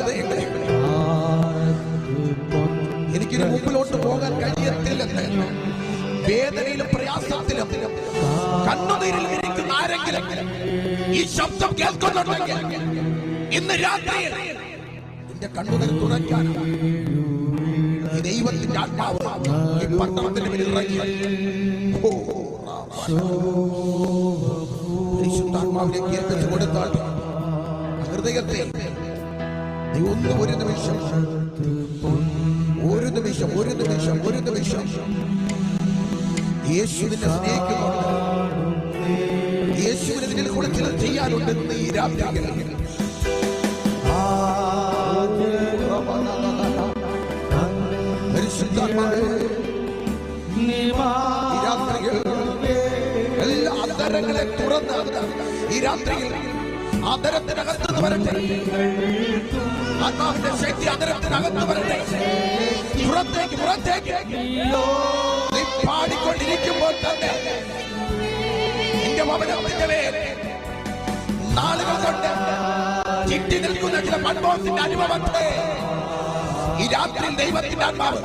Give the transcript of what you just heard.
ഹൃദയങ്ങളെ എനിക്കിന് മുമ്പിലോട്ട് പോകാൻ കഴിയത്തില്ലെന്ന് വേദനയിലും പ്രയാസത്തിലും കണ്ണുനീരിൽ ഇരിക്കുന്ന ആരെങ്കിലും ഈ ശബ്ദം കേൾക്കുന്നുണ്ടെങ്കിൽ ഇന്ന് രാത്രിയിൽ നിന്റെ കണ്ണുനീർ തുറയ്ക്കാൻ ഈ ദൈവത്തിന്റെ ആത്മാവ് ഈ പട്ടണത്തിന് മേൽ ഇറങ്ങി. പരിശുദ്ധാത്മാവിലേക്ക് ഏൽപ്പിച്ചു കൊടുത്താൽ ഹൃദയത്തെ ഒരു നിമിഷം യേശുവിനെ സ്നേഹിക്കുന്നുണ്ട്. യേശുവിനെ നിന്നിൽ കൂടെ ചിലർ ചെയ്യാനുണ്ടെന്ന് ഈ രാത്രിയിൽ എല്ലാ അധരങ്ങളെ തുറന്ന് ഈ രാത്രിയിൽ ആദരത്തിനകത്ത് വരട്ടെ. ആത്മാവിന്റെ ശക്തി ആദരത്തിനകത്ത് വരട്ടെ. പുറത്തേക്ക് നീ പാടിക്കൊണ്ടിരിക്കുമ്പോൾ തന്നെ നിന്റെ ഭവനത്തിന്റെ മേൽ നാളുകൾ കൊണ്ട് ചിട്ടി നിൽക്കുന്ന ചില അനുഭവത്തിന്റെ അനുഭവത്തെ ഈ രാത്രി ദൈവത്തിന്റെ ആത്മാവ്